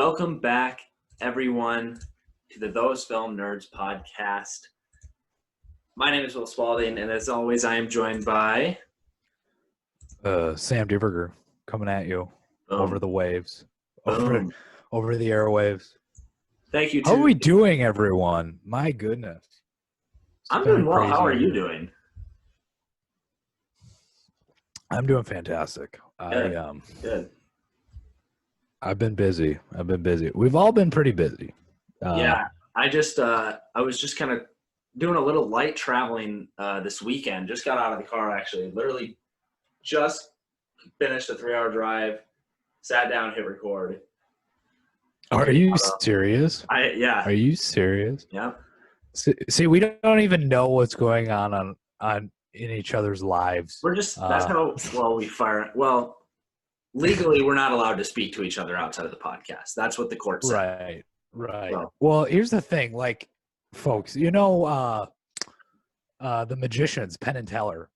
Welcome back, everyone, to the Those Film Nerds podcast. My name is Will Spalding, and as always, I am joined by Sam Dierberger coming at you over the waves, over the airwaves. Thank you. How are we doing, everyone? My goodness, I'm doing well. How are you doing? I'm doing fantastic. Good. I've been busy. We've all been pretty busy. Yeah, I was just kind of doing a little light traveling this weekend. Just got out of the car, actually. Literally just finished a 3-hour drive, sat down, hit record. Are you serious? Yeah. Are you serious? Yeah. See, we don't even know what's going on in each other's lives. We're just that's how well we fire. Well, legally, we're not allowed to speak to each other outside of the podcast. That's what the court said. Right. So. Well, here's the thing, like, folks, you know, the magicians, Penn and Teller,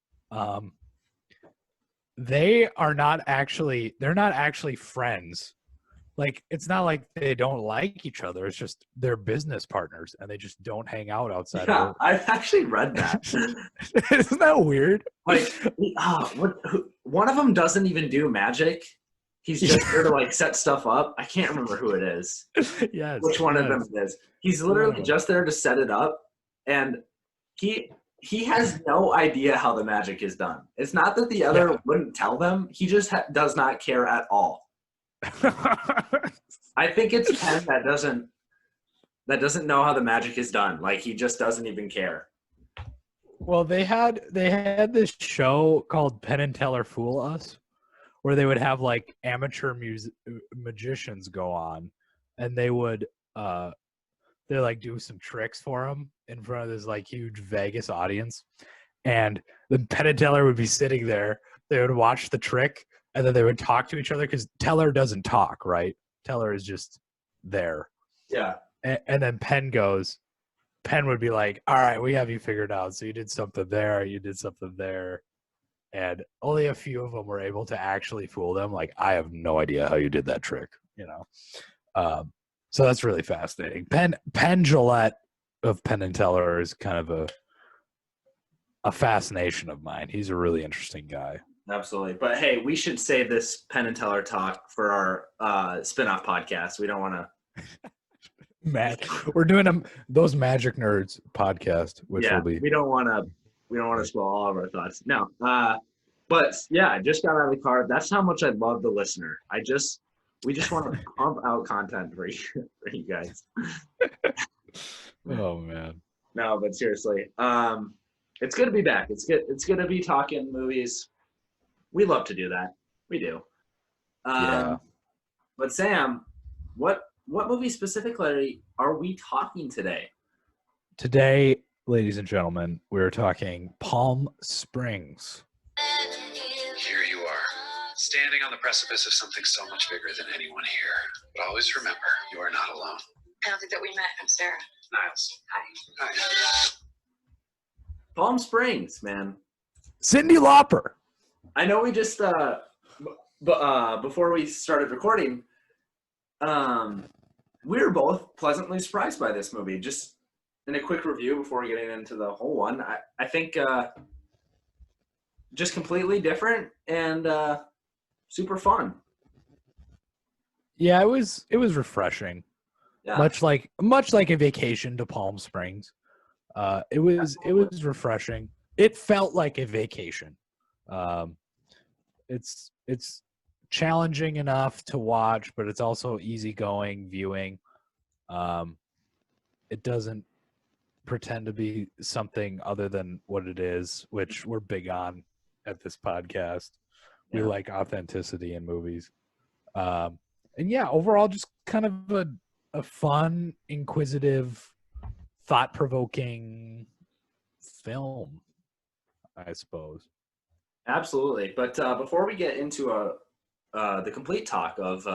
they're not actually friends. Like, it's not like they don't like each other. It's just they're business partners, and they just don't hang out outside. Yeah, I've actually read that. Isn't that weird? Like, one of them doesn't even do magic. He's just there to like set stuff up. I can't remember who it is. Yes. Which one of them it is? He's literally just there to set it up, and he has no idea how the magic is done. It's not that the other wouldn't tell them. He just does not care at all. I think it's Penn that doesn't know how the magic is done. Like, he just doesn't even care. Well, they had this show called Penn and Teller Fool Us, where they would have like amateur magicians go on, and they would they like do some tricks for them in front of this like huge Vegas audience, and the Penn and Teller would be sitting there. They would watch the trick, and then they would talk to each other because Teller doesn't talk, right? Teller is just there. Yeah. And then Penn would be like, all right, we have you figured out. So you did something there. You did something there. And only a few of them were able to actually fool them. Like, I have no idea how you did that trick, you know? So that's really fascinating. Penn Gillette of Penn and Teller is kind of a fascination of mine. He's a really interesting guy. Absolutely. But hey, we should save this Penn and Teller talk for our spin-off podcast. We don't want to we're doing those Magic Nerds podcast, which will be we don't want to spoil all of our thoughts. No. But yeah, I just got out of the car. That's how much I love the listener. We just want to pump out content for you guys. Oh man. No, but seriously. It's good to be back. It's good to be talking movies. We love to do that. We do. Yeah. But Sam, what movie specifically are we talking today? Today, ladies and gentlemen, we're talking Palm Springs. Here you are, standing on the precipice of something so much bigger than anyone here. But always remember, you are not alone. I don't think that we met. I'm Sarah. Niles. Hi. Palm Springs, man. Cyndi Lauper. I know we just before we started recording, we were both pleasantly surprised by this movie. Just in a quick review before getting into the whole one, I think just completely different and super fun. Yeah, it was refreshing. Yeah. Much like a vacation to Palm Springs. It was refreshing. It felt like a vacation. It's challenging enough to watch, but it's also easygoing viewing. It doesn't pretend to be something other than what it is, which we're big on at this podcast. We like authenticity in movies. And yeah, overall, just kind of a fun, inquisitive, thought-provoking film, I suppose. Absolutely. But before we get into the complete talk of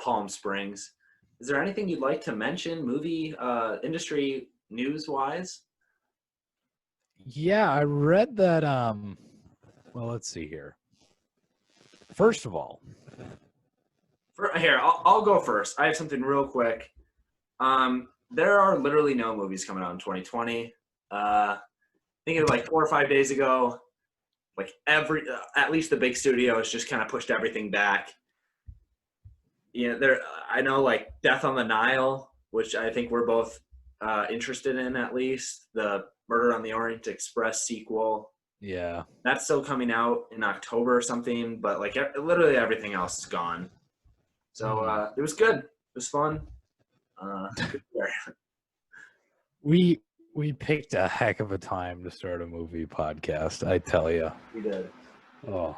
Palm Springs, is there anything you'd like to mention, movie industry news-wise? Yeah, I read that. Well, let's see here. First of all, Here, I'll go first. I have something real quick. There are literally no movies coming out in 2020. I think it was like 4 or 5 days ago. Like at least the big studios just kind of pushed everything back. I know like Death on the Nile, which I think we're both interested in, at least the Murder on the Orient Express sequel. Yeah. That's still coming out in October or something, but like literally everything else is gone. So it was good. It was fun. We picked a heck of a time to start a movie podcast, I tell you. We did. Oh.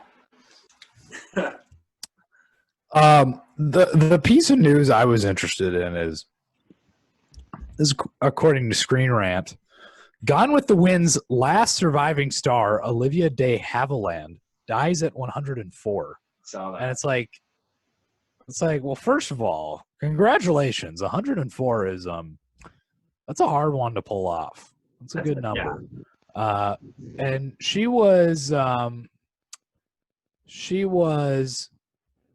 The piece of news I was interested in is according to Screen Rant, Gone with the Wind's last surviving star, Olivia de Havilland, dies at 104. Saw that. And it's like, well, first of all, congratulations. 104 is that's a hard one to pull off. That's a good number. Yeah. And she was a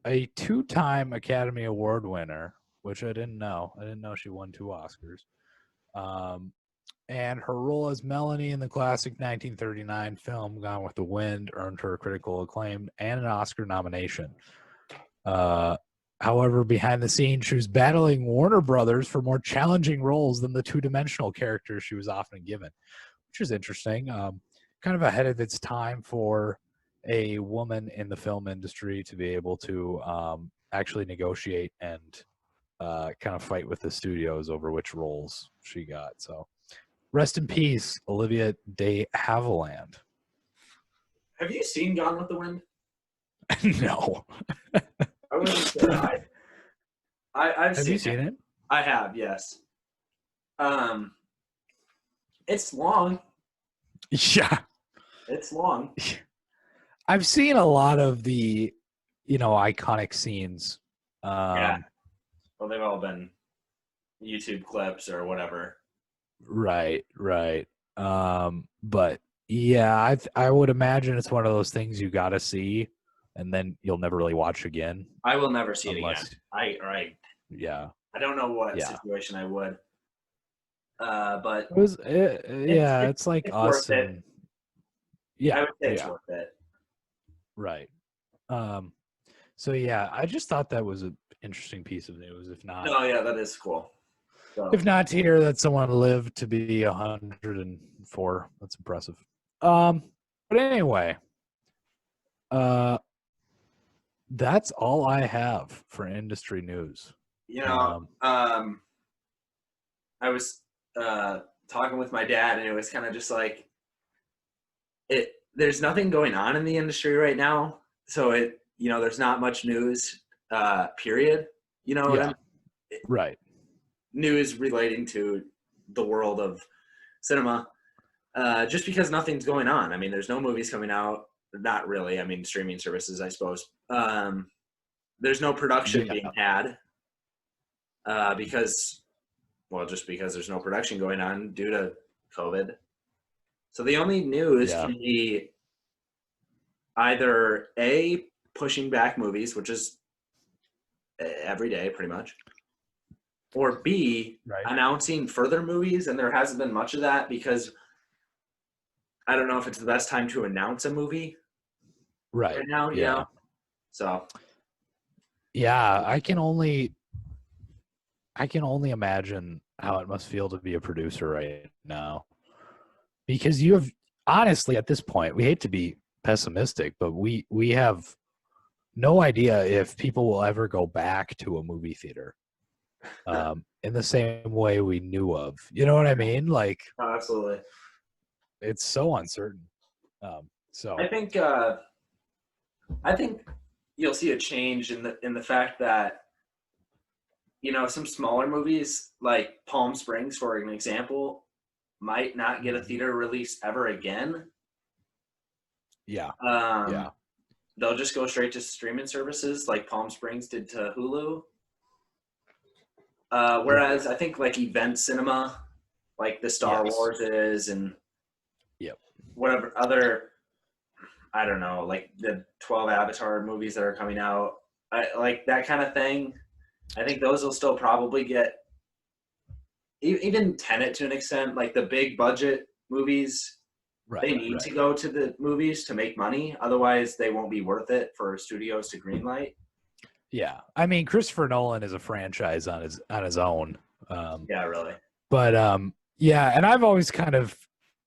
2-time Academy Award winner, which I didn't know. I didn't know she won 2 Oscars. And her role as Melanie in the classic 1939 film Gone with the Wind earned her critical acclaim and an Oscar nomination. However, behind the scenes, she was battling Warner Brothers for more challenging roles than the 2-dimensional characters she was often given, which is interesting. Kind of ahead of its time for a woman in the film industry to be able to actually negotiate and kind of fight with the studios over which roles she got. So rest in peace, Olivia de Havilland. Have you seen Gone with the Wind? No. I wasn't sure. I've Have you seen it? I have, yes. It's long. Yeah. It's long. I've seen a lot of the, iconic scenes. Yeah. Well, they've all been YouTube clips or whatever. Right. But yeah, I would imagine it's one of those things you got to see, and then you'll never really watch again. I will never see it again. Yeah. I don't know what situation I would. But it was. It's like it's us. Worth it. Yeah. I would say it's worth it. Right. So yeah, I just thought that was an interesting piece of news. If not, no, yeah, that is cool. So. If not to hear that someone lived to be 104, that's impressive. But anyway, that's all I have for industry news. I was talking with my dad, and it was kind of just like there's nothing going on in the industry right now, so there's not much news. Period. Right. News relating to the world of cinema, just because nothing's going on. I mean, there's no movies coming out. Not really. I mean, streaming services, I suppose. There's no production being had because there's no production going on due to COVID. So the only news can be either A, pushing back movies, which is every day pretty much, or B, announcing further movies, and there hasn't been much of that because I don't know if it's the best time to announce a movie right now. Yeah. So. Yeah, I can only imagine how it must feel to be a producer right now, because you have honestly at this point, we hate to be pessimistic, but we have no idea if people will ever go back to a movie theater. In the same way we knew of, you know what I mean? Like, oh, absolutely, it's so uncertain. So I think you'll see a change in the fact that some smaller movies like Palm Springs, for an example, might not get a theater release ever again. Yeah. They'll just go straight to streaming services like Palm Springs did to Hulu. Whereas I think like event cinema, like the Star Wars is, and whatever other, I don't know, like the 12 Avatar movies that are coming out, like that kind of thing. I think those will still probably get even Tenet to an extent. Like the big budget movies, they need to go to the movies to make money. Otherwise, they won't be worth it for studios to greenlight. Yeah, I mean, Christopher Nolan is a franchise on his own. Yeah, really. But yeah, and I've always kind of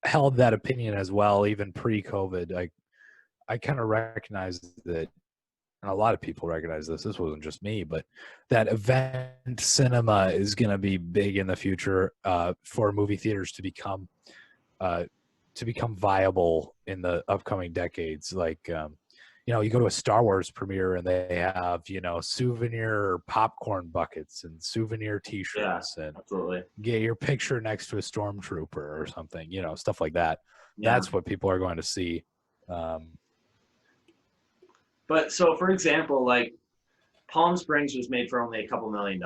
held that opinion as well, even pre-COVID. I kind of recognize that, and a lot of people recognize this. This wasn't just me, but that event cinema is going to be big in the future for movie theaters to become viable in the upcoming decades. Like, you go to a Star Wars premiere and they have, souvenir popcorn buckets and souvenir T-shirts, and absolutely. Get your picture next to a stormtrooper or something, stuff like that. Yeah. That's what people are going to see. But so, for example, like Palm Springs was made for only a couple $1 million,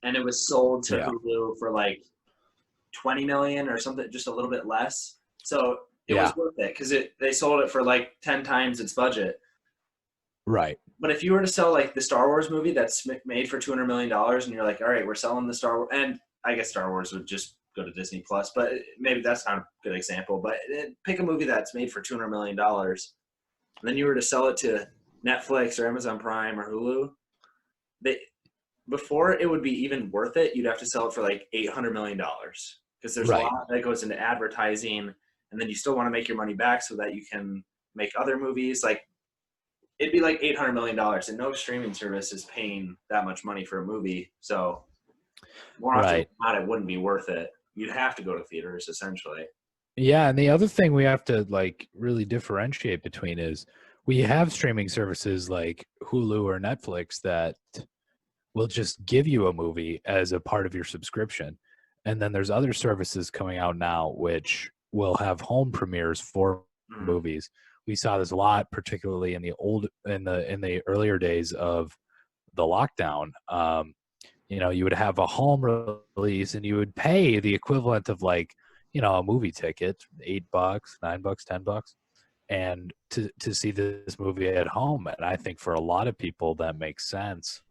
and it was sold to Hulu for like 20 million or something, just a little bit less. So it was worth it because they sold it for like 10 times its budget. Right. But if you were to sell like the Star Wars movie that's made for $200 million, and you're like, all right, we're selling the Star Wars, and I guess Star Wars would just go to Disney Plus, but maybe that's not a good example. But pick a movie that's made for $200 million. And then you were to sell it to Netflix or Amazon Prime or Hulu, before it would be even worth it, you'd have to sell it for like $800 million because there's a lot that goes into advertising, and then you still want to make your money back so that you can make other movies. Like it'd be like $800 million, and no streaming service is paying that much money for a movie. So more often than not, it wouldn't be worth it. You'd have to go to theaters essentially. Yeah, and the other thing we have to like really differentiate between is we have streaming services like Hulu or Netflix that will just give you a movie as a part of your subscription. And then there's other services coming out now which will have home premieres for movies. We saw this a lot, particularly in the earlier days of the lockdown. You would have a home release and you would pay the equivalent of like, a movie ticket, $8, $9, $10, and to see this movie at home. And I think for a lot of people that makes sense,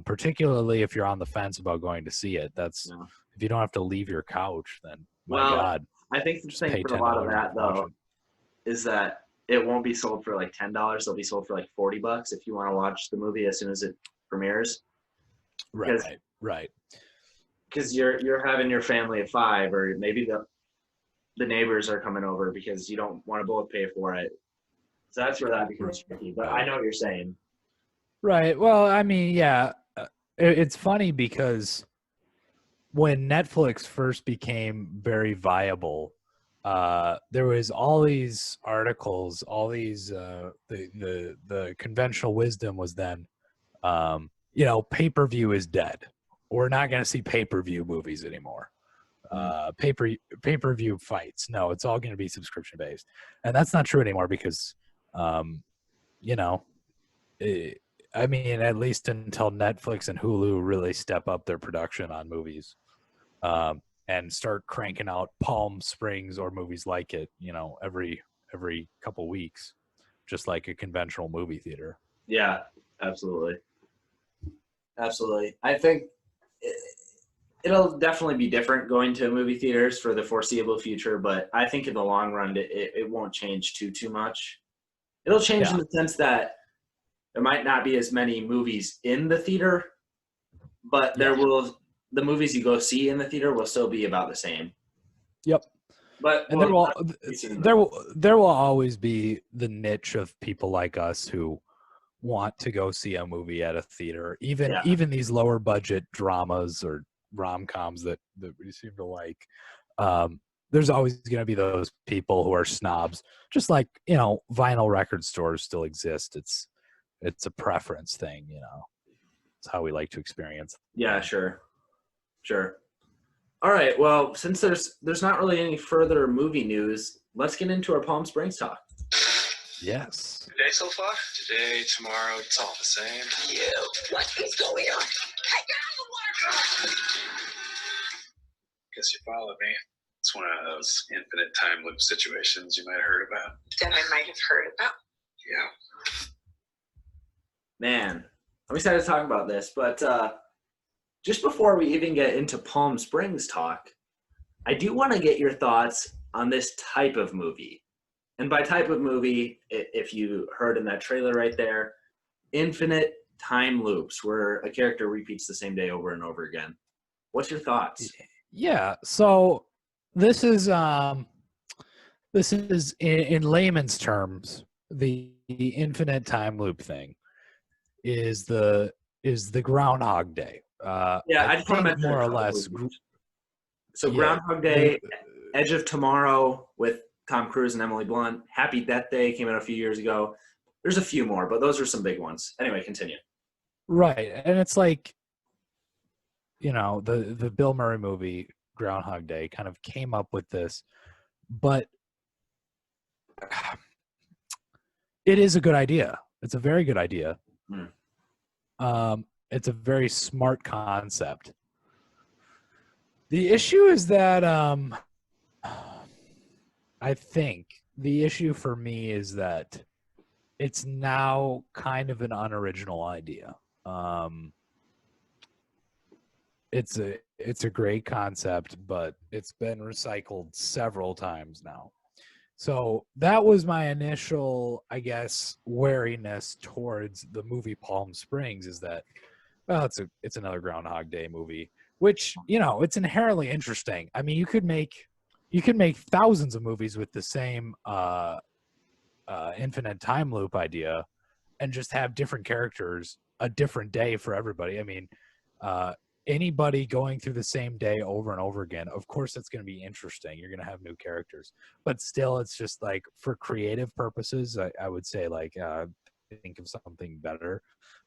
particularly if you're on the fence about going to see it. That's if you don't have to leave your couch, then God. I think the thing for a lot of that though is that it won't be sold for like $10. It'll be sold for like $40 if you want to watch the movie as soon as it premieres. Right. Because you're having your family of 5, or maybe the neighbors are coming over because you don't want to both pay for it. So that's where that becomes tricky. But I know what you're saying. Right. Well, I mean, yeah, it's funny because when Netflix first became very viable, there was all these articles, all these the conventional wisdom was then, pay-per-view is dead. We're not going to see pay-per-view movies anymore. Pay-per-view fights. No, it's all going to be subscription-based. And that's not true anymore because, at least until Netflix and Hulu really step up their production on movies and start cranking out Palm Springs or movies like it, every couple weeks, just like a conventional movie theater. Yeah, absolutely. Absolutely. I think it'll definitely be different going to movie theaters for the foreseeable future, but I think in the long run, it won't change too much. It'll change in the sense that there might not be as many movies in the theater, but the movies you go see in the theater will still be about the same. Yep. But and there will always be the niche of people like us who want to go see a movie at a theater, even these lower budget dramas or rom-coms that we seem to like. There's always going to be those people who are snobs, just like vinyl record stores still exist. It's a preference thing, it's how we like to experience. Yeah, sure. All right, well, since there's not really any further movie news, let's get into our Palm Springs talk. Yes. Today so far? Today, tomorrow, it's all the same. What is going on? I got the Guess you followed me. It's one of those infinite time loop situations you might have heard about. That I might have heard about. Yeah. Man, I'm excited to talk about this, but just before we even get into Palm Springs talk, I do want to get your thoughts on this type of movie. And by type of movie, if you heard in that trailer right there, infinite time loops where a character repeats the same day over and over again. What's your thoughts? Yeah. So this is in layman's terms, the infinite time loop thing is the Groundhog Day. Yeah, I just want to mention more a or couple less. movies. So Yeah, Groundhog Day, Edge of Tomorrow with Tom Cruise and Emily Blunt, Happy Death Day came out a few years ago. There's a few more, but those are some big ones. Anyway, continue. Right, and it's like, the Bill Murray movie Groundhog Day kind of came up with this, but it is a good idea. It's a very good idea. It's a very smart concept. The issue is that I think the issue for me is that it's now kind of an unoriginal idea. It's a great concept, but it's been recycled several times now. So that was my initial, I guess, wariness towards the movie Palm Springs, is that, well, it's another Groundhog Day movie, which, it's inherently interesting. I mean, you could make thousands of movies with the same infinite time loop idea and just have different characters a different day for everybody. I mean, anybody going through the same day over and over again, of course it's going to be interesting. You're going to have new characters, but still, it's just like, for creative purposes, I would say, like, think of something better.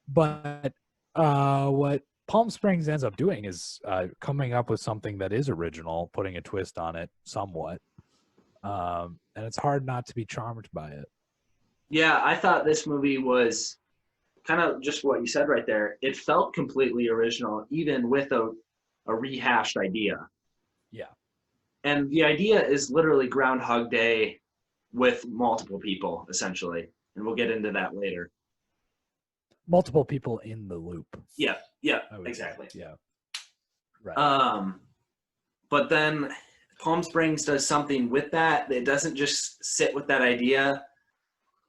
But what Palm Springs ends up doing is coming up with something that is original, putting a twist on it somewhat, and it's hard not to be charmed by it. Yeah, I thought this movie was kind of just what you said right there. It felt completely original, even with a rehashed idea. Yeah. And the idea is literally Groundhog Day with multiple people, essentially. And we'll get into that later. Multiple people in the loop. Yeah, exactly. Say. Yeah. Right. But then Palm Springs does something with that. It doesn't just sit with that idea.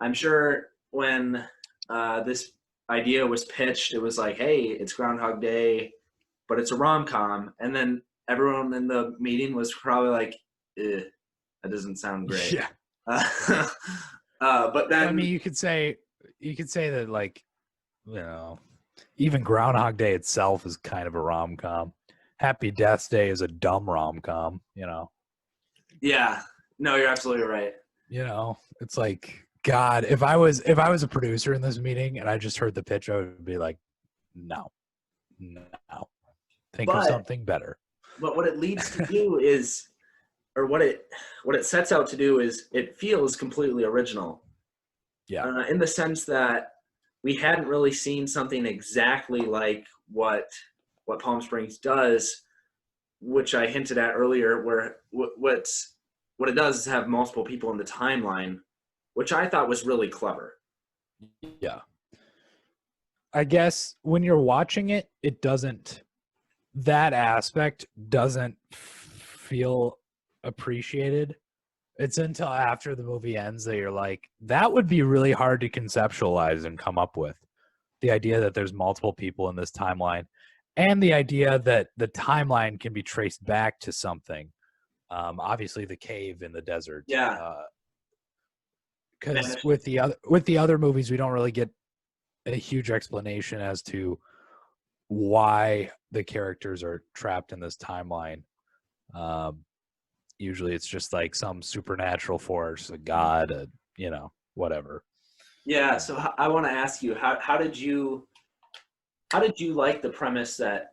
I'm sure when this idea was pitched, it was like, hey, it's Groundhog Day, but it's a rom-com. And then everyone in the meeting was probably like, that doesn't sound great. Yeah. But then, I mean, you could say that, like, even Groundhog Day itself is kind of a rom-com. Happy Death Day is a dumb rom-com, Yeah. No, you're absolutely right. It's like, God, if I was a producer in this meeting and I just heard the pitch, I would be like, no. Think of something better. But what it leads to do is, or what it sets out to do is, it feels completely original. Yeah. In the sense that we hadn't really seen something exactly like what Palm Springs does, which I hinted at earlier, where what it does is have multiple people in the timeline, which I thought was really clever. Yeah. I guess when you're watching it, that aspect doesn't feel appreciated. It's until after the movie ends that you're like, that would be really hard to conceptualize and come up with. The idea that there's multiple people in this timeline, and the idea that the timeline can be traced back to something. Obviously, the cave in the desert. Yeah. Because with the other movies, we don't really get a huge explanation as to why the characters are trapped in this timeline. Usually it's just like some supernatural force, a god, whatever. Yeah. So I want to ask you, how did you like the premise that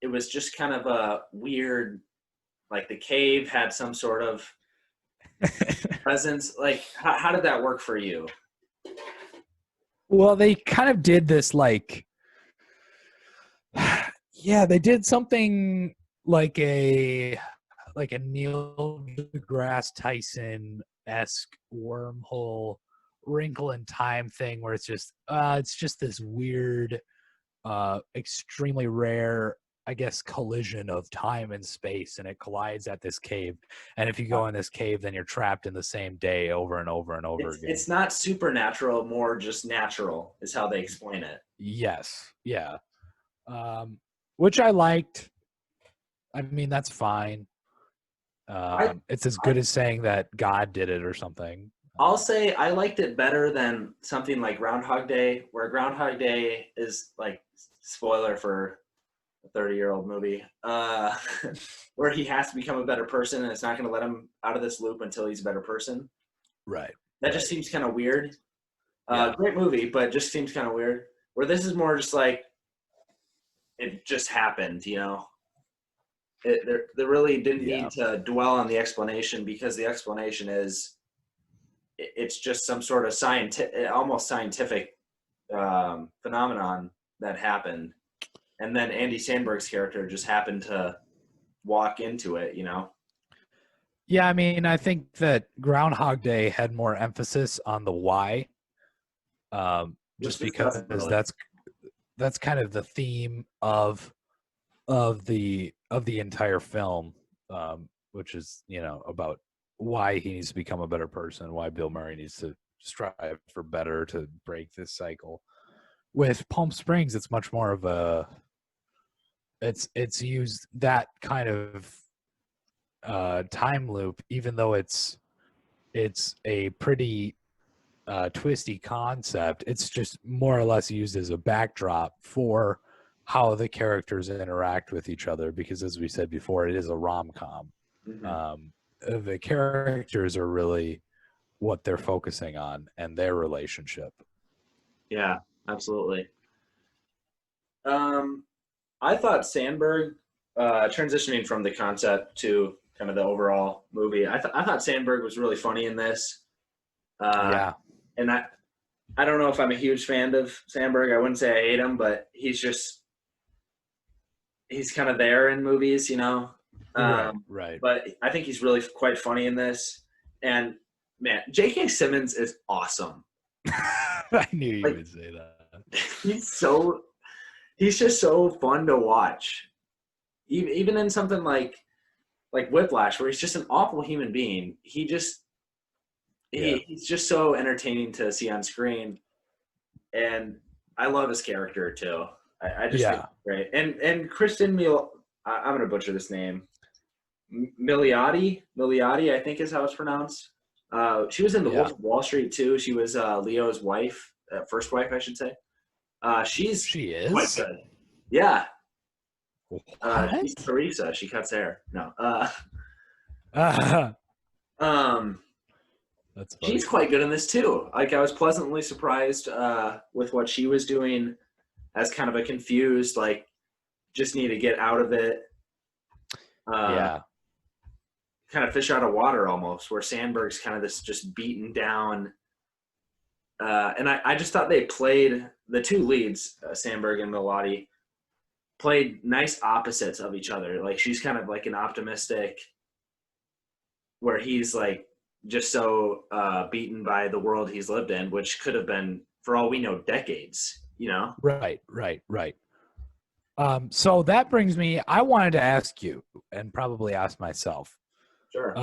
it was just kind of a weird, like the cave had some sort of presence? Like, how did that work for you? Well, they kind of did this, like, yeah, they did something like a Neil deGrasse Tyson-esque wormhole Wrinkle in Time thing where it's just this weird, extremely rare, I guess, collision of time and space, and it collides at this cave. And if you go in this cave, then you're trapped in the same day over and over and over again. It's not supernatural, more just natural is how they explain it. Yes, yeah, which I liked. I mean, that's fine. It's as good as saying that God did it or something. I'll say I liked it better than something like Groundhog Day, where Groundhog Day is like, spoiler for a 30-year-old movie, where he has to become a better person and it's not going to let him out of this loop until he's a better person. Right. That just seems kind of weird. Yeah. Great movie, but just seems kind of weird. Where this is more just like, it just happened, you know? They really didn't need to dwell on the explanation, because the explanation is, it's just some sort of almost scientific phenomenon that happened. And then Andy Samberg's character just happened to walk into it, you know? Yeah, I mean, I think that Groundhog Day had more emphasis on the why, just because that's kind of the theme of the entire film, which is, you know, about why he needs to become a better person, why Bill Murray needs to strive for better to break this cycle. With Palm Springs, it's much more of a it's used that kind of time loop, even though it's a pretty twisty concept. It's just more or less used as a backdrop for how the characters interact with each other, because as we said before, it is a rom-com. The characters are really what they're focusing on, and their relationship. Yeah, absolutely. I thought Sandberg, transitioning from the concept to kind of the overall movie, I thought Sandberg was really funny in this. Yeah. And I don't know if I'm a huge fan of Sandberg. I wouldn't say I hate him, but he's kind of there in movies, you know? Right. But I think he's really quite funny in this. And, man, J.K. Simmons is awesome. I knew you would say that. He's just so fun to watch. Even in something like Whiplash, where he's just an awful human being, he's just so entertaining to see on screen. And I love his character too. I just think it's great. And Kristen I'm gonna butcher this name. Milioti, I think is how it's pronounced. She was in The Wolf of Wall Street too. She was Leo's wife, first wife, I should say. She is quite good. Yeah. She's Teresa. She cuts hair. No. That's funny. She's quite good in this too. Like, I was pleasantly surprised with what she was doing as kind of a confused, like, just need to get out of it. Kind of fish out of water almost, where Sandberg's kind of this just beaten down. And I just thought they played, the two leads, Sandberg and Milioti, played nice opposites of each other. Like, she's kind of like an optimistic, where he's like just so beaten by the world he's lived in, which could have been, for all we know, decades, you know? Right. So that brings me, I wanted to ask you, and probably ask myself. Sure.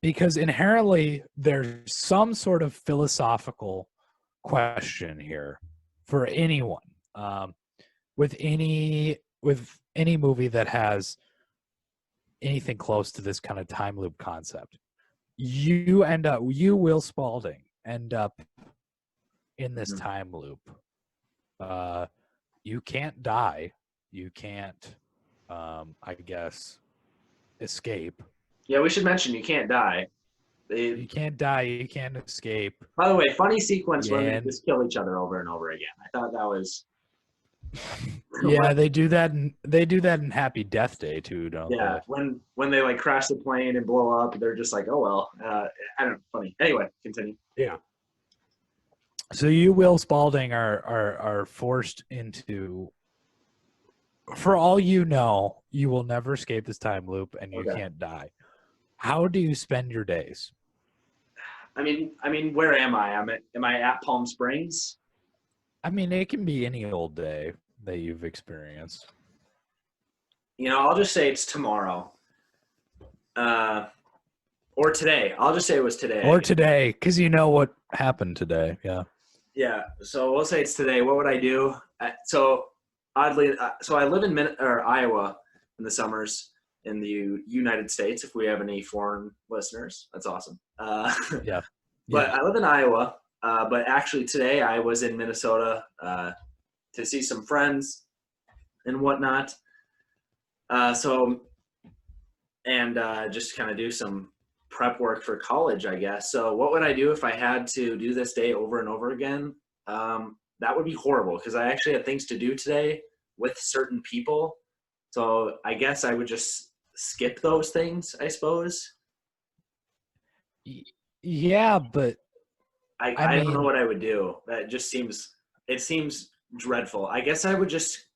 Because inherently there's some sort of philosophical question here for anyone, with any movie that has anything close to this kind of time loop concept. You, Will Spalding, end up in this time loop. You can't die. You can't, I guess, escape. Yeah, we should mention you can't die. You can't die. You can't escape. By the way, funny sequence when they just kill each other over and over again. I thought that was. Yeah, they do that. They do that in Happy Death Day too, don't they? Yeah, when they like crash the plane and blow up, they're just like, oh well. I don't know. Funny. Anyway, continue. Yeah. So you, Will Spalding, are forced into. For all you know, you will never escape this time loop, and you can't die. How do you spend your days? I mean, where am I? Am I at Palm Springs? I mean, it can be any old day that you've experienced. You know, I'll just say it's tomorrow. Or today. I'll just say it was today. Or today, because you know what happened today. Yeah. Yeah. So we'll say it's today. What would I do? So oddly, so I live in Iowa in the summers in the United States. If we have any foreign listeners, that's awesome. Yeah. But Yeah. I live in Iowa. But actually today I was in Minnesota to see some friends and whatnot. Just kind of do some prep work for college, I guess. So what would I do if I had to do this day over and over again? That would be horrible because I actually had things to do today with certain people. So I guess I would just skip those things, I suppose. Yeah, but I don't know mean, what I would do. That just seems dreadful. I guess I would just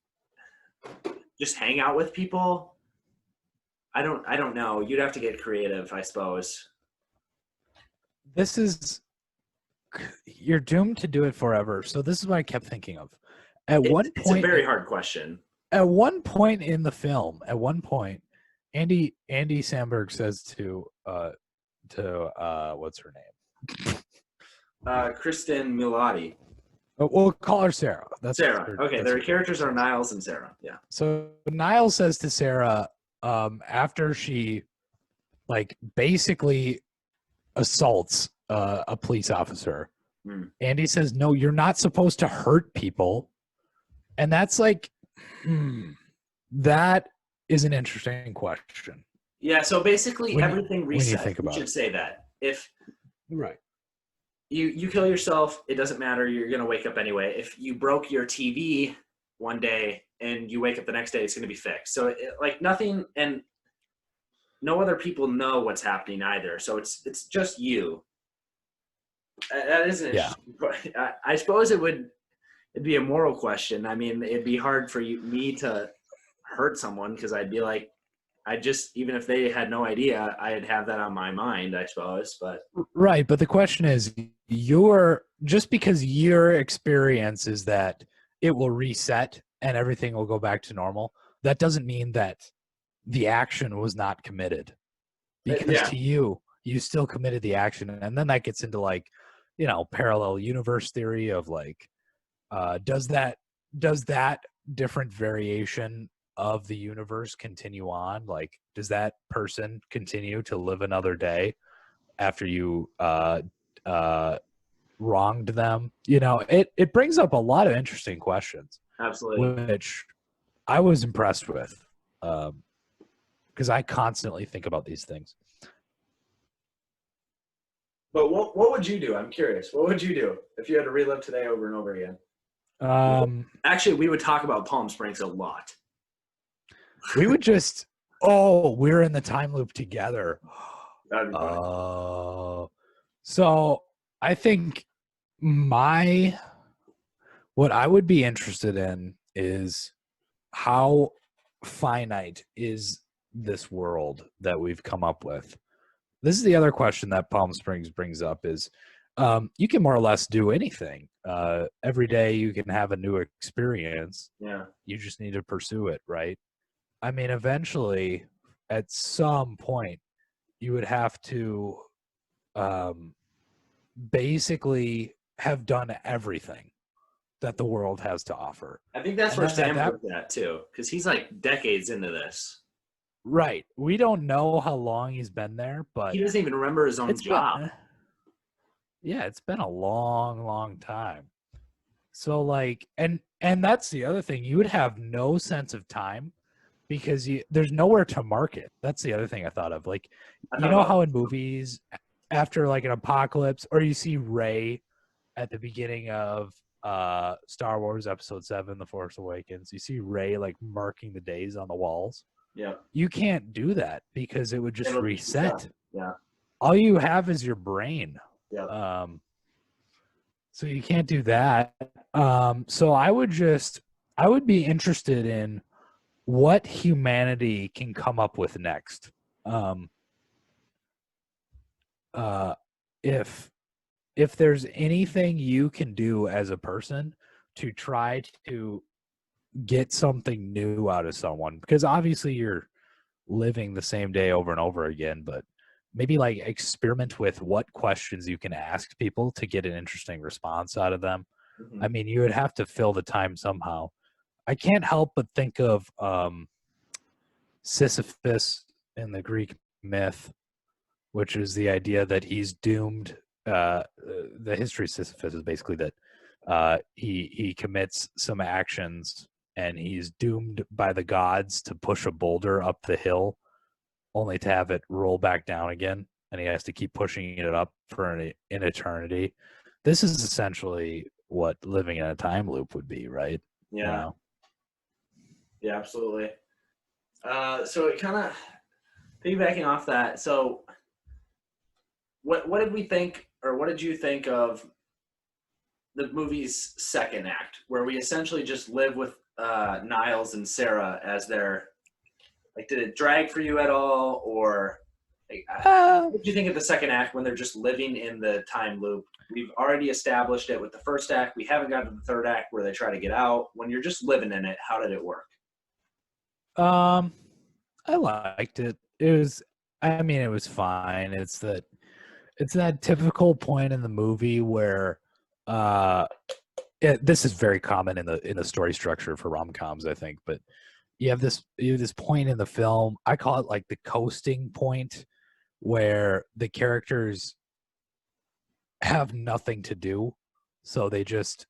hang out with people. I don't know. You'd have to get creative, I suppose. this is you're doomed to do it forever. So this is what I kept thinking of. It's a very hard question. At one point in the film, Andy Samberg says to what's her name? Kristen Milotti. We'll call her Sarah. That's Sarah. Okay, their characters are Niles and Sarah. Yeah. So Niles says to Sarah, after she basically assaults a police officer, Andy says, "No, you're not supposed to hurt people," and that's that is an interesting question. Yeah. So basically, everything resets. When you think about you should say that if right. You kill yourself, it doesn't matter. You're going to wake up anyway. If you broke your TV one day and you wake up the next day, it's going to be fixed. So nothing, and no other people know what's happening either. So it's just you. That isn't. Yeah. I suppose it'd be a moral question. I mean, it'd be hard for me to hurt someone because I'd be like, even if they had no idea, I'd have that on my mind, I suppose. But right. But the question is, just because your experience is that it will reset and everything will go back to normal, that doesn't mean that the action was not committed. Because to you still committed the action. And then that gets into parallel universe theory of does that different variation of the universe continue on? Does that person continue to live another day after you wronged them? It brings up a lot of interesting questions. Absolutely. Which I was impressed with because I constantly think about these things. But what would you do? I'm curious. What would you do if you had to relive today over and over again? Actually, we would talk about Palm Springs a lot. We would just, we're in the time loop together. That'd be fun. So I think what I would be interested in is how finite is this world that we've come up with. This is the other question that Palm Springs brings up is you can more or less do anything. Every day you can have a new experience. Yeah. You just need to pursue it, right? I mean, eventually, at some point, you would have to basically have done everything that the world has to offer. I think that's where Sam was at, too, because he's decades into this. Right. We don't know how long he's been there, but... He doesn't even remember his own job. It's been a long, long time. So, and that's the other thing. You would have no sense of time because there's nowhere to mark it. That's the other thing I thought of. How in movies, after an apocalypse, or you see Rey at the beginning of Star Wars Episode 7, The Force Awakens, you see Rey marking the days on the walls. Yeah. You can't do that because it would just reset. Yeah. All you have is your brain. Yeah. So you can't do that. So I would be interested in what humanity can come up with next. if there's anything you can do as a person to try to get something new out of someone, because obviously you're living the same day over and over again, but maybe like experiment with what questions you can ask people to get an interesting response out of them. Mhm. I mean, you would have to fill the time somehow. I can't help but think of Sisyphus in the Greek myth, which is the idea that he's doomed. The history of Sisyphus is basically that he commits some actions and he's doomed by the gods to push a boulder up the hill, only to have it roll back down again, and he has to keep pushing it up for an eternity. This is essentially what living in a time loop would be, right? Yeah. You know? Yeah, absolutely. So it kind of piggybacking off that. So what did we think, or what did you think of the movie's second act, where we essentially just live with Niles and Sarah as their, like, did it drag for you at all, or like, what did you think of the second act when they're just living in the time loop? We've already established it with the first act. We haven't gotten to the third act where they try to get out. When you're just living in it, how did it work? I liked it. It was fine. It's that typical point in the movie where this is very common in the story structure for rom-coms, I think, but you have this point in the film, I call it like the coasting point, where the characters have nothing to do, so they just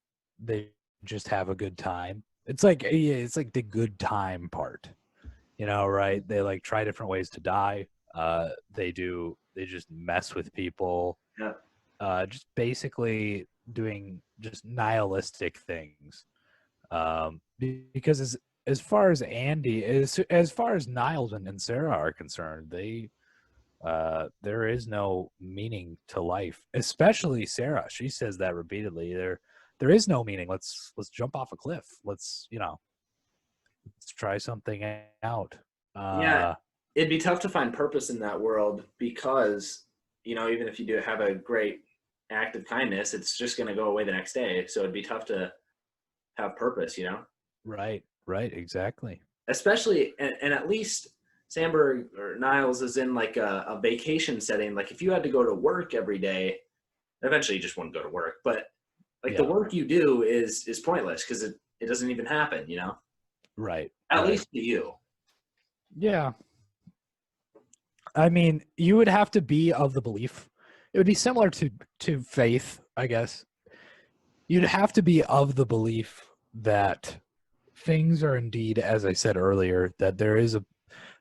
have a good time. It's like the good time part, right? They like try different ways to die. They just mess with people. Yeah. Just basically doing just nihilistic things. Because as far as Andy, as far as Niles and Sarah are concerned, there is no meaning to life. Especially Sarah, she says that repeatedly. There is no meaning. Let's jump off a cliff. Let's try something out. Yeah, it'd be tough to find purpose in that world because, even if you do have a great act of kindness, it's just going to go away the next day. So it'd be tough to have purpose, Right, exactly. Especially, and at least Sandberg or Niles is in like a vacation setting. Like if you had to go to work every day, eventually you just wouldn't go to work. But like the work you do is pointless because it doesn't even happen, Right. At least to you. Yeah. I mean, you would have to be of the belief. It would be similar to faith, I guess. You'd have to be of the belief that things are indeed, as I said earlier, that there is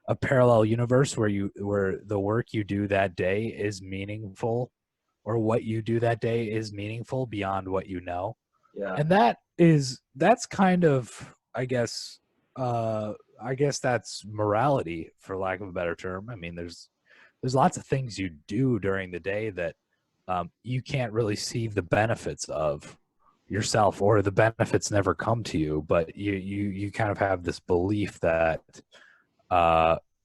a parallel universe where the work you do that day is meaningful, or what you do that day is meaningful beyond what you know. Yeah. And that's kind of, I guess that's morality, for lack of a better term. I mean, there's lots of things you do during the day that you can't really see the benefits of yourself, or the benefits never come to you, but you kind of have this belief that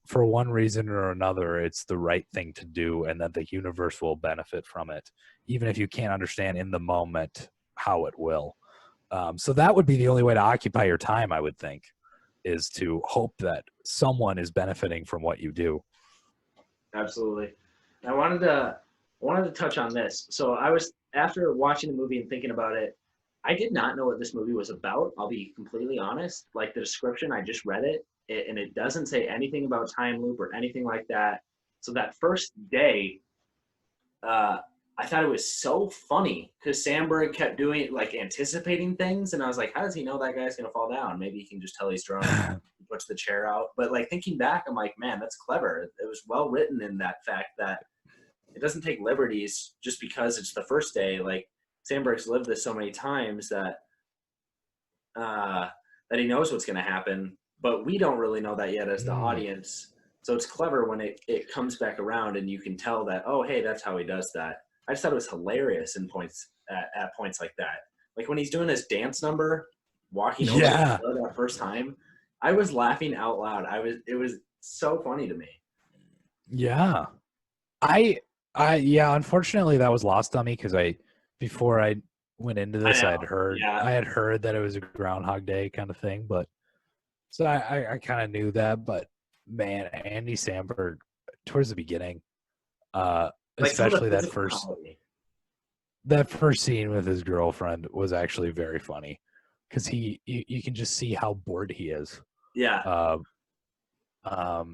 for one reason or another it's the right thing to do, and that the universe will benefit from it, even if you can't understand in the moment how it will. So that would be the only way to occupy your time, I would think, is to hope that someone is benefiting from what you do. Absolutely. I wanted to touch on this. So I was, after watching the movie and thinking about it, I did not know what this movie was about. I'll be completely honest. Like the description, I just read it, and it doesn't say anything about time loop or anything like that. So that first day, I thought it was so funny because Sandberg kept doing, like, anticipating things, and I was like, how does he know that guy's gonna fall down? Maybe he can just tell he's drunk. He puts the chair out. But like thinking back, I'm like, man, that's clever. It was well written in that fact that it doesn't take liberties just because it's the first day. Like Sandberg's lived this so many times that that he knows what's gonna happen, but we don't really know that yet as the audience. So it's clever when it comes back around and you can tell that, oh, hey, that's how he does that. I just thought it was hilarious in points at points like that. Like when he's doing his dance number, walking over that first time, I was laughing out loud. It was so funny to me. Yeah. I Unfortunately that was lost on me because before I went into I this know. I Yeah. had heard that it was a Groundhog Day kind of thing, but so I kind of knew that, but man, Andy Samberg towards the beginning, Like some of the especially physical comedy. that first scene with his girlfriend was actually very funny because you can just see how bored he is. Yeah. Uh,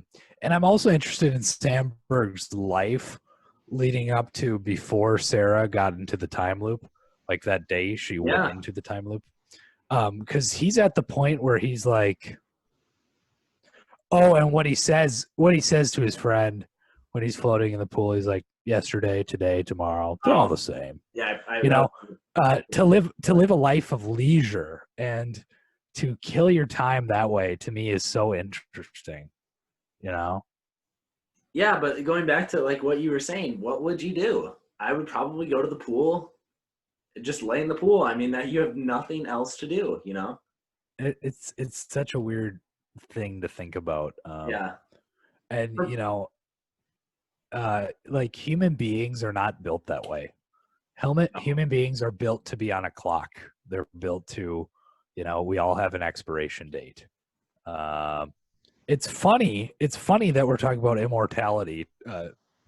and I'm also interested in Sandberg's life leading up to before Sarah got into the time loop, like that day she went Yeah. into the time loop. Because he's at the point where he's like, oh, and what he says to his friend when he's floating in the pool, he's like, yesterday, today, tomorrow, they're all the same. Yeah. You know, to live a life of leisure and to kill your time that way to me is so interesting. You know. Yeah, but going back to like what you were saying, what would you do? I would probably go to the pool, just lay in the pool. I mean, that you have nothing else to do, you know? It's such a weird thing to think about. Yeah. And you know, like human beings are not built that way. Human beings are built to be on a clock. They're built to, you know, we all have an expiration date. It's funny that we're talking about immortality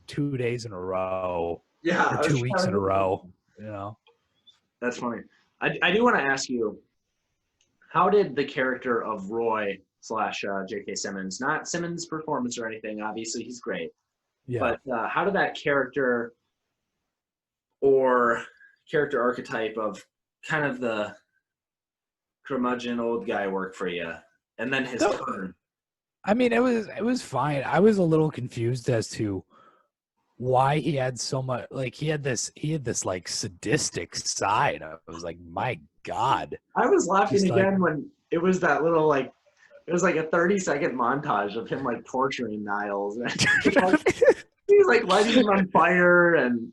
2 days in a row Yeah. or 2 weeks in a row. You know, That's funny. I do want to ask you, how did the character of Roy slash J.K. Simmons, not Simmons' performance or anything, obviously he's great, yeah. but how did that character or character archetype of kind of the curmudgeon old guy work for you? And then his turn. I mean, it was fine. I was a little confused as to why he had so much. Like he had this like sadistic side. I was like, my God. I was laughing Just again like, when it was that little like, it was like a 30-second montage of him like torturing Niles. He's like lighting him on fire, and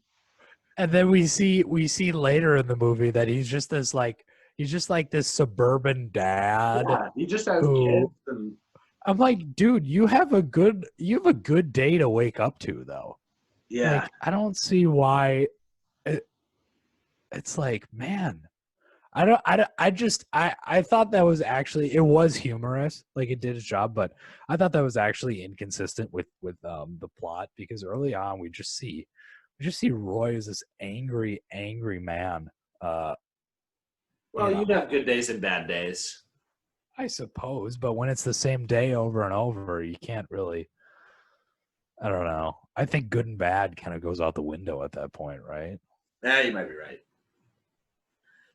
then we see later in the movie that he's just this suburban dad. yeah, he just has who, kids. And I'm like, dude, you have a good day to wake up to, though. yeah, Like, I don't see why. It's like, man, I thought that was actually, it was humorous, like it did its job, but I thought that was actually inconsistent with the plot, because early on we just see Roy as this angry man. well, you you'd know, have good days and bad days. I suppose, but when it's the same day over and over, you can't really. I don't know. I think good and bad kind of goes out the window at that point, right? Yeah, you might be right.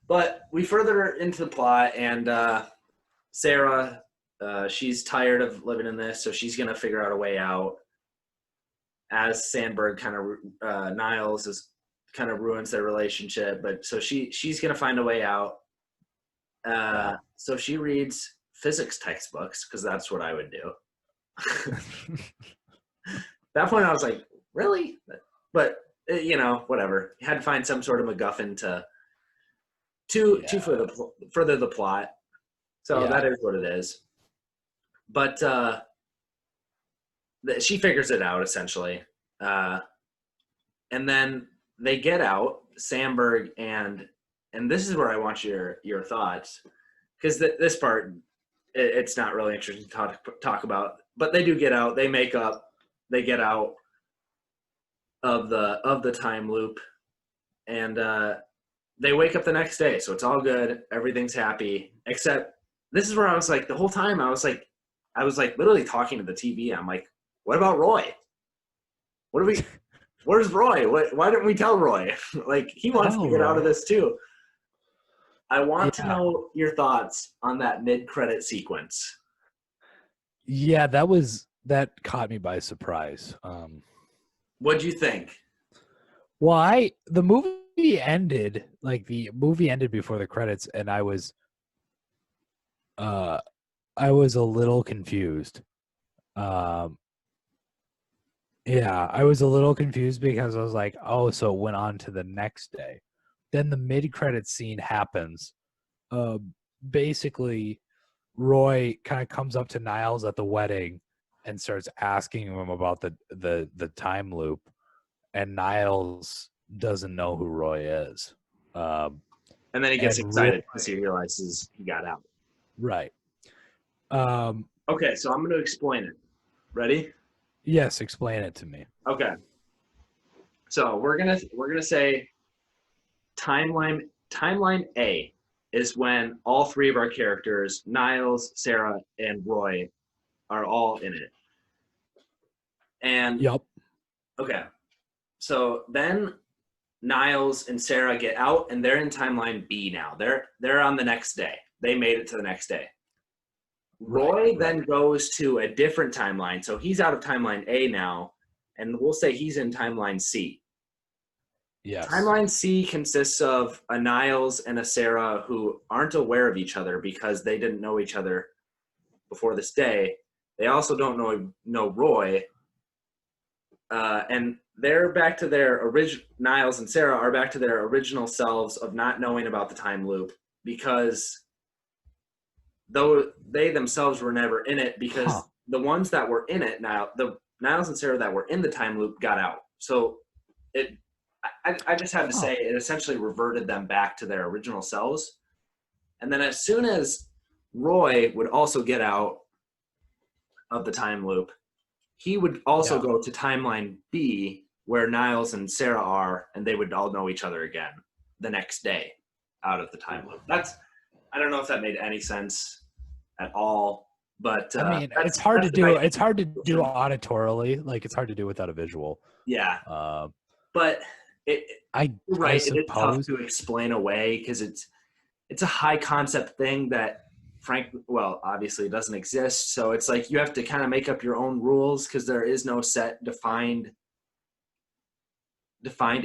But we further into the plot, and Sarah, she's tired of living in this, so she's gonna figure out a way out. As Sandberg kind of Niles is kind of ruins their relationship, but so she's gonna find a way out. So she reads physics textbooks, because that's what I would do. At that point, I was like, really? But you know, whatever. You had to find some sort of MacGuffin to further the plot. So that is what it is. But she figures it out essentially, and then they get out. Sandberg and this is where I want your thoughts, because this part it's not really interesting to talk about. But they do get out. They make up. They get out of the time loop, and they wake up the next day. So it's all good. Everything's happy. Except this is where I was like, the whole time I was like literally talking to the TV. I'm like, what about Roy? Where's Roy? Why didn't we tell Roy? Like, he wants to get out of this too. I want to know your thoughts on that mid-credit sequence. Yeah, that caught me by surprise. What'd you think? Well, the movie ended before the credits, and I was a little confused. I was a little confused because I was like, oh, so it went on to the next day. Then the mid-credit scene happens. Basically, Roy kind of comes up to Niles at the wedding and starts asking him about the time loop. and Niles doesn't know who Roy is. And then he gets and excited because he realizes he got out. Right. Okay, so I'm going to explain it. Ready? Yes, explain it to me. Okay. So we're gonna say timeline A is when all three of our characters, Niles, Sarah, and Roy, are all in it. And Yep. okay, so then Niles and Sarah get out, and they're in timeline B now. They're on the next day. They made it to the next day. Roy then goes to a different timeline, so he's out of timeline A now, and we'll say he's in timeline C. Yes. Timeline C consists of a Niles and a Sarah who aren't aware of each other because they didn't know each other before this day. They also don't know Roy, and they're back to their original. Niles and Sarah are back to their original selves of not knowing about the time loop because though they themselves were never in it because the ones that were in it now, the Niles and Sarah that were in the time loop got out. So I just had to say it essentially reverted them back to their original selves. And then as soon as Roy would also get out of the time loop, he would also go to timeline B where Niles and Sarah are, and they would all know each other again the next day out of the time loop. I don't know if that made any sense at all, but I mean, it's hard to do. It's hard to do auditorily. Like it's hard to do without a visual. Yeah. But it is tough to explain away because it's a high concept thing that obviously it doesn't exist. So it's like you have to kind of make up your own rules because there is no set defined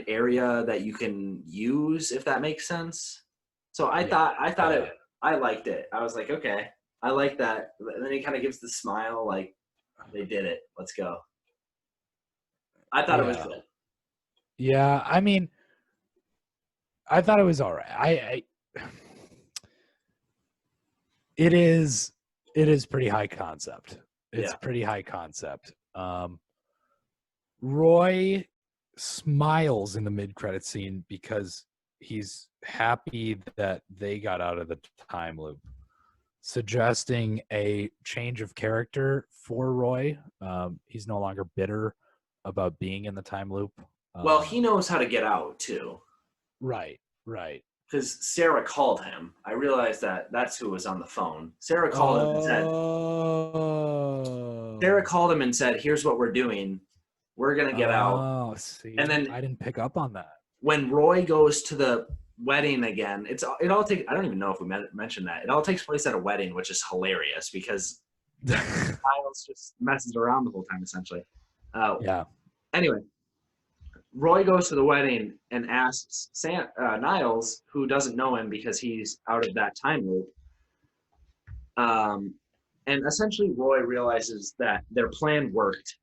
area that you can use, if that makes sense. So I liked it. I was like, okay, I like that. And then he kind of gives the smile, like they did it. Let's go. I thought it was good. Yeah, I mean, I thought it was all right. It is pretty high concept. It's pretty high concept. Roy smiles in the mid-credit scene because he's happy that they got out of the time loop, suggesting a change of character for Roy. He's no longer bitter about being in the time loop. Well, he knows how to get out too. Right. Because Sarah called him. I realized that's who was on the phone. Sarah called him and said, Sarah called him and said, here's what we're doing. We're going to get out. Oh, see. And then I didn't pick up on that. When Roy goes to the wedding again, I don't even know if we mentioned that. It all takes place at a wedding, which is hilarious because Niles just messes around the whole time, essentially. Anyway, Roy goes to the wedding and asks Niles, who doesn't know him because he's out of that time loop. And essentially Roy realizes that their plan worked.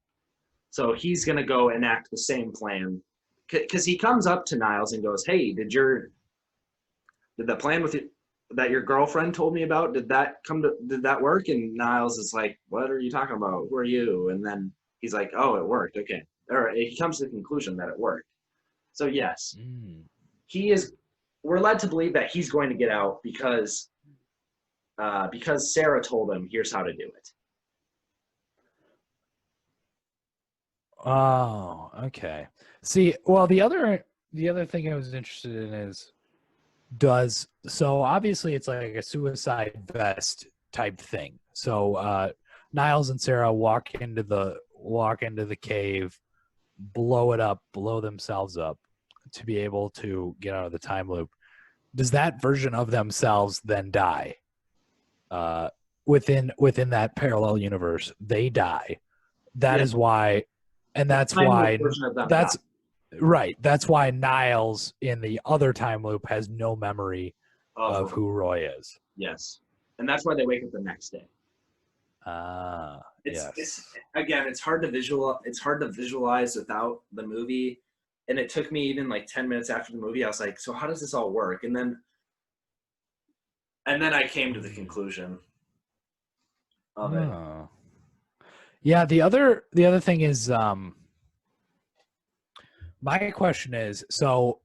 So he's going to go enact the same plan. Because he comes up to Niles and goes, hey, did the plan that your girlfriend told me about, did that work? And Niles is like, what are you talking about? Who are you? And then he's like, oh, it worked. Okay. Or he comes to the conclusion that it worked. So yes, we're led to believe that he's going to get out because Sarah told him, here's how to do it. Oh, okay. See, well, the other thing I was interested in is so obviously it's like a suicide vest type thing. So Niles and Sarah walk into the cave, blow it up, blow themselves up to be able to get out of the time loop. Does that version of themselves then die? Within that parallel universe, they die. That is why. And that's why That's why Niles in the other time loop has no memory of who Roy is. Yes. And that's why they wake up the next day. It's hard to visualize without the movie. And it took me even like 10 minutes after the movie. I was like, so how does this all work? And then I came to the conclusion of it. Yeah, the other thing is my question is, so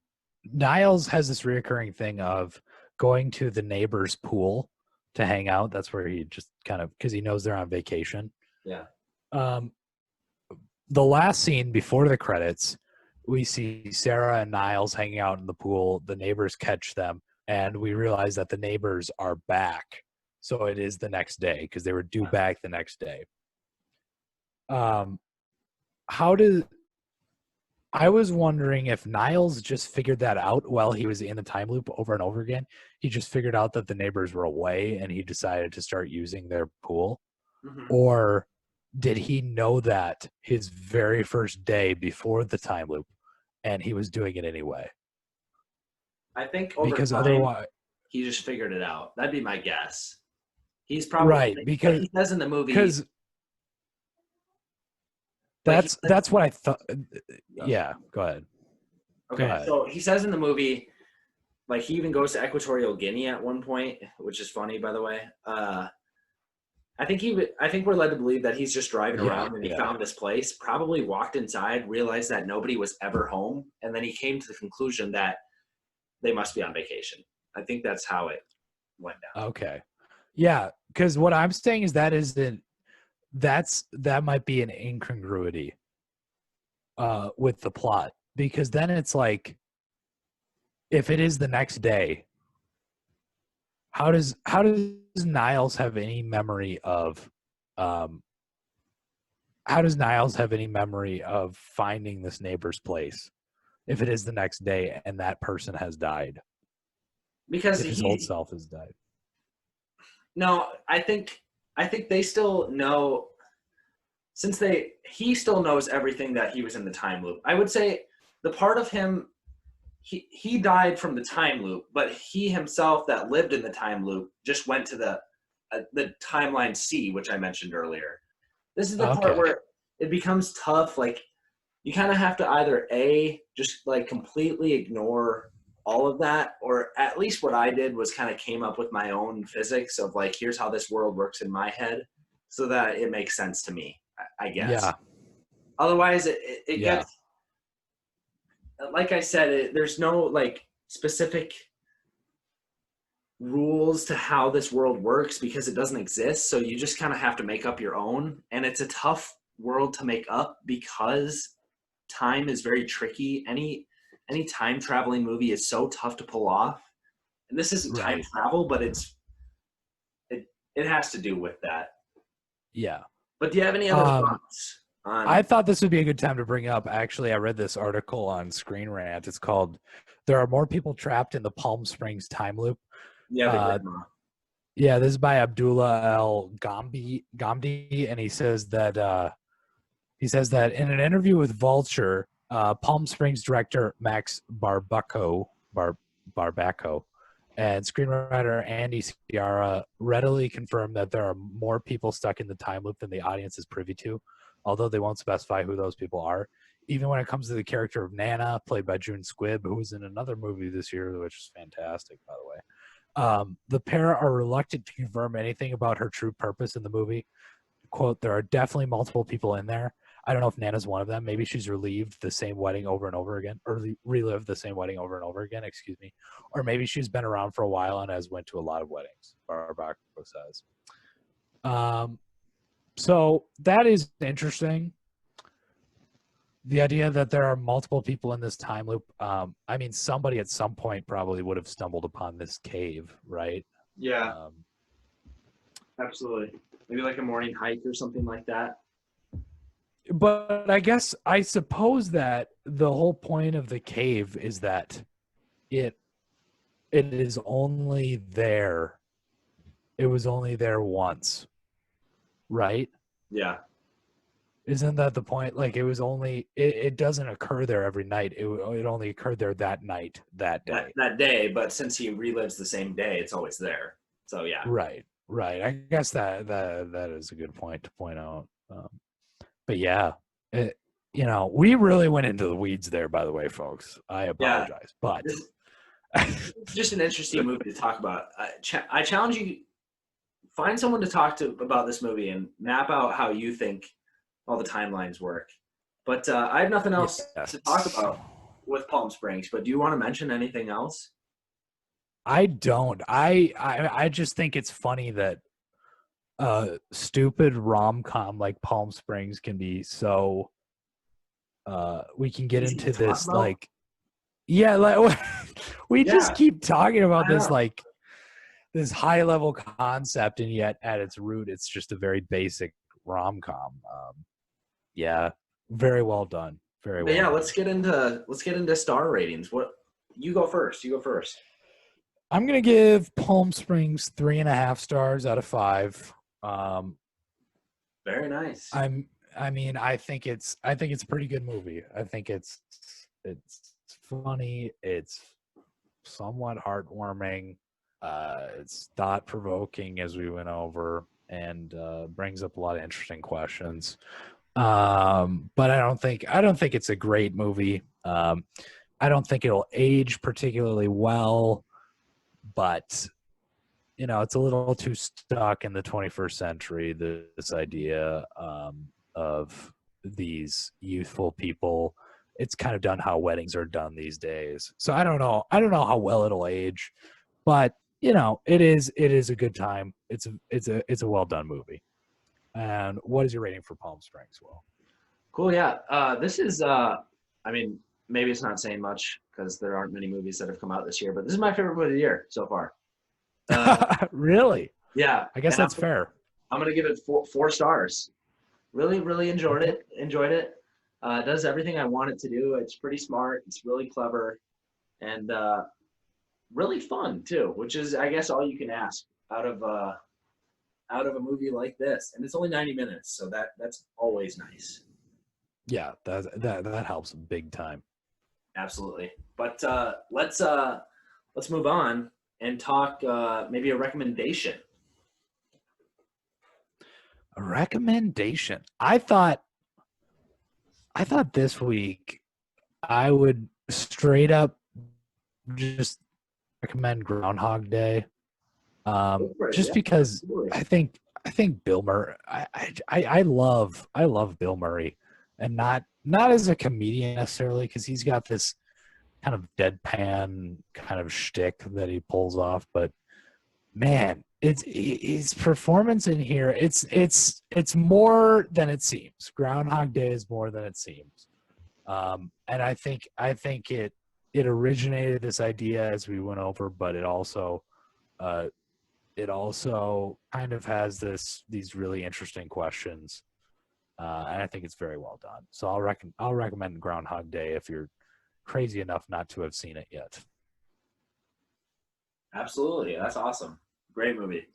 Niles has this reoccurring thing of going to the neighbor's pool to hang out. That's where he just kind of, because he knows they're on vacation. Yeah. The last scene before the credits, we see Sarah and Niles hanging out in the pool. The neighbors catch them, and we realize that the neighbors are back. So it is the next day because they were due back the next day. I was wondering if Niles just figured that out while he was in the time loop over and over again. He just figured out that the neighbors were away and he decided to start using their pool. Mhm. Or did he know that his very first day before the time loop and he was doing it anyway? I think over Because time, otherwise, he just figured it out. That'd be my guess. He's probably right, because he says in the movie. because that's what I thought. Yeah, go ahead. Okay, go ahead. so he says in the movie, like he even goes to Equatorial Guinea at one point, which is funny, by the way. I think we're led to believe that he's just driving around and he found this place, probably walked inside, realized that nobody was ever home, and then he came to the conclusion that they must be on vacation. I think that's how it went down. Okay. Yeah, because what I'm saying is that might be an incongruity with the plot, because then it's like, if it is the next day, how does Niles have any memory of finding this neighbor's place if it is the next day and that person has died? Because if his old self has died. No, I think they still know, since he still knows everything that he was in the time loop. I would say the part of him, he died from the time loop, but he himself that lived in the time loop just went to the timeline C, which I mentioned earlier. This is the part where it becomes tough. Like, you kind of have to either just like completely ignore all of that, or at least what I did was kind of came up with my own physics of like, here's how this world works in my head, so that it makes sense to me, I guess. Yeah. Otherwise, it gets, like I said, there's no like specific rules to how this world works because it doesn't exist. So you just kind of have to make up your own, and it's a tough world to make up because time is very tricky. Any time traveling movie is so tough to pull off, and this isn't time travel, but it has to do with that. Yeah. But do you have any other thoughts? I thought this would be a good time to bring up. Actually, I read this article on Screen Rant. It's called "There Are More People Trapped in the Palm Springs Time Loop." Yeah. This is by Abdullah El Ghamdi, and he says that in an interview with Vulture, Palm Springs director Max Barbaco and screenwriter Andy Sciarra readily confirmed that there are more people stuck in the time loop than the audience is privy to, although they won't specify who those people are. Even when it comes to the character of Nana, played by June Squibb, who was in another movie this year, which is fantastic, by the way. The pair are reluctant to confirm anything about her true purpose in the movie. Quote, "There are definitely multiple people in there. I don't know if Nana's one of them. Maybe she's relived the same wedding over and over again, or relived the same wedding over and over again, excuse me. Or maybe she's been around for a while and has went to a lot of weddings," Barbaco says. So that is interesting. The idea that there are multiple people in this time loop. I mean, somebody at some point probably would have stumbled upon this cave, right? Yeah. Absolutely. Maybe like a morning hike or something like that. But I suppose that the whole point of the cave is that it is only there. It was only there once, right? Yeah. Isn't that the point? Like, it was only, it doesn't occur there every night. It only occurred there that night, that day. That day, but since he relives the same day, it's always there. So yeah. Right. I guess that is a good point to point out. But yeah, we really went into the weeds there, by the way, folks. I apologize, but it's just an interesting movie to talk about. I challenge you, find someone to talk to about this movie and map out how you think all the timelines work. But I have nothing else Yes. to talk about with Palm Springs. But do you want to mention anything else? I don't. I just think it's funny that stupid rom-com like Palm Springs can be so we can get Easy to into talk this about? like yeah, like we just Yeah, keep talking about I this know. like this high level concept, and yet at its root it's just a very basic rom-com. Yeah, very well done. Very But well yeah, done. let's get into star ratings. What you go first? You go first. I'm gonna give Palm Springs 3.5 stars out of 5. Um, Very nice. I think it's a pretty good movie. I think it's funny. It's somewhat heartwarming. It's thought provoking as we went over, and brings up a lot of interesting questions. But I don't think it's a great movie. I don't think it'll age particularly well, but it's a little too stuck in the 21st century. This idea of these youthful people. It's kind of done how weddings are done these days. So I don't know. I don't know how well it'll age, but it is a good time. It's a well done movie. And what is your rating for Palm Springs? Will? Cool. Yeah. This is. I mean, maybe it's not saying much because there aren't many movies that have come out this year, but this is my favorite movie of the year so far. Really? Yeah, I guess and that's fair. I'm gonna give it four stars. Really enjoyed it. Enjoyed it. It does everything I want it to do. It's pretty smart. It's really clever, and really fun too. Which is, I guess, all you can ask out of a movie like this. And it's only 90 minutes, so that's always nice. Yeah, that helps big time. Absolutely. But let's move on and talk maybe a recommendation. A recommendation. I thought this week I would straight up just recommend Groundhog Day. Go for it, Just yeah, because absolutely. I think Bill Murray. I love Bill Murray, and not as a comedian necessarily, because he's got this kind of deadpan kind of shtick that he pulls off. But man, it's his performance in here. It's more than it seems. Groundhog Day is more than it seems. And I think it originated this idea as we went over, but it also kind of has these really interesting questions, and I think it's very well done. So I'll recommend Groundhog Day if you're crazy enough not to have seen it yet. Absolutely. That's awesome. Great movie.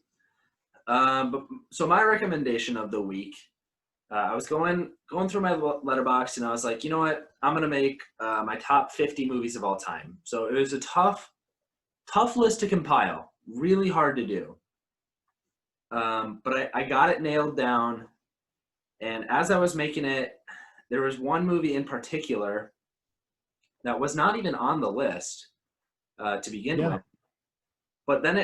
So my recommendation of the week, I was going through my Letterboxd, and I was like, you know what? I'm gonna make my top 50 movies of all time. So it was a tough list to compile. Really hard to do. But I got it nailed down. And as I was making it, there was one movie in particular that was not even on the list to begin Yeah. with. But then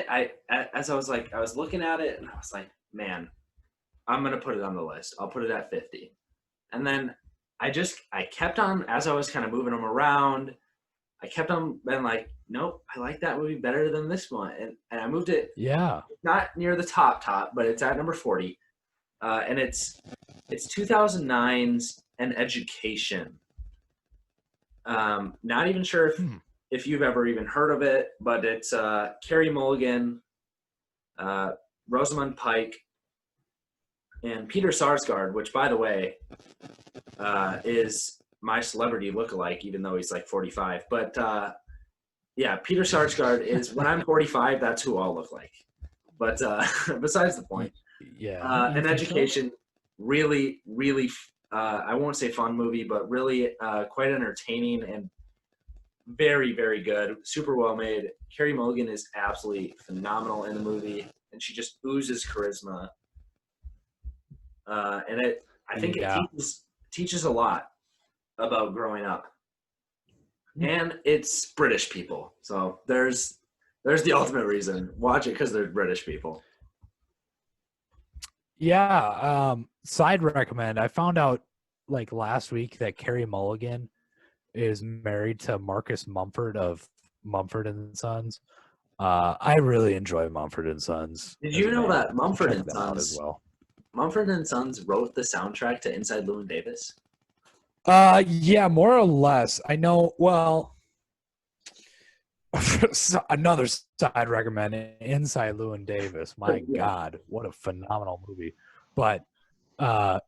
as I was looking at it, and I was like, man, I'm gonna put it on the list. I'll put it at 50. And then I kept on, as I was kind of moving them around, I kept on being like, nope, I like that movie better than this one. And I moved it Yeah. not near the top, but it's at number 40. And it's 2009's An Education. Not even sure if you've ever even heard of it, but it's Carey Mulligan, Rosamund Pike, and Peter Sarsgaard, which, by the way, is my celebrity lookalike, even though he's like 45. But yeah, Peter Sarsgaard is, when I'm 45, that's who I'll look like. But besides the point, Yeah. An Education, really, I won't say fun movie, but really quite entertaining and very, very good. Super well made. Carey Mulligan is absolutely phenomenal in the movie, and she just oozes charisma. And I think it teaches a lot about growing up. And it's British people, so there's the ultimate reason. Watch it because they're British people. Yeah. Side recommend. I found out like last week that Carrie Mulligan is married to Marcus Mumford of Mumford and Sons. I really enjoy Mumford and Sons. Did as you a know band. that Mumford Check and them out as Sons? well. Mumford and Sons wrote the soundtrack to Inside Llewyn Davis. Yeah, more or less. I know. Well, another side recommend, Inside Llewyn Davis. My Yeah. God, what a phenomenal movie! But a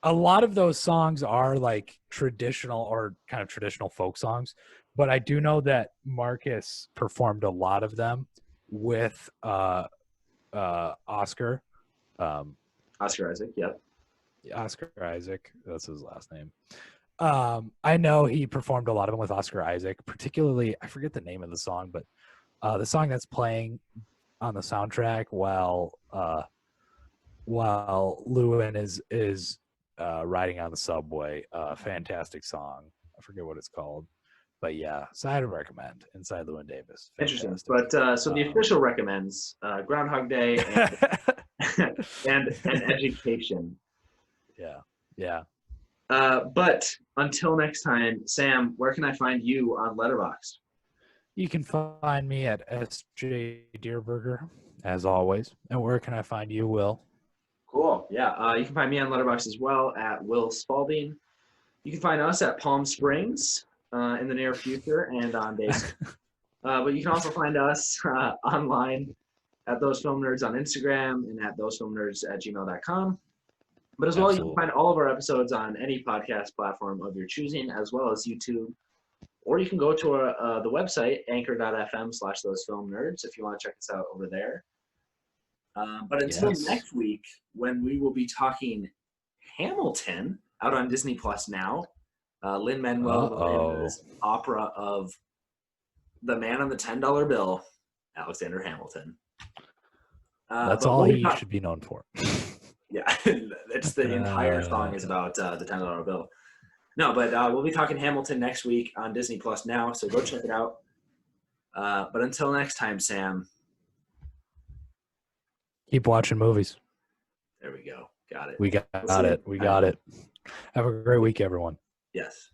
lot of those songs are like traditional or kind of traditional folk songs. But I do know that Marcus performed a lot of them with Oscar. Oscar Isaac, yep. Oscar Isaac, that's his last name. I know he performed a lot of them with Oscar Isaac, particularly, I forget the name of the song, but the song that's playing on the soundtrack while Llewyn is riding on the subway. Fantastic song. I forget what it's called. But yeah, so I'd recommend Inside Llewyn Davis. Interesting. Fantastic. But so the official recommends Groundhog Day and Education. Yeah. But until next time, Sam, where can I find you on Letterboxd? You can find me at sjdierberger, as always. And where can I find you, Will? Cool. Yeah. You can find me on Letterboxd as well at willspalding. You can find us at Palm Springs in the near future and on days. But you can also find us online at Those Film Nerds on Instagram and at thosefilmnerds@gmail.com. But as well, you can find all of our episodes on any podcast platform of your choosing, as well as YouTube. Or you can go to the website, anchor.fm/thosefilmnerds, if you want to check us out over there. But until next week, when we will be talking Hamilton out on Disney Plus now, Lin-Manuel Miranda's opera of the man on the $10 bill, Alexander Hamilton. That's all he should be known for. Yeah, it's the entire song is about the $10 bill. No, but we'll be talking Hamilton next week on Disney Plus now, so go check it out. But until next time, Sam. Keep watching movies. There we go. Got it. We got it. We got it. Have a great week, everyone. Yes.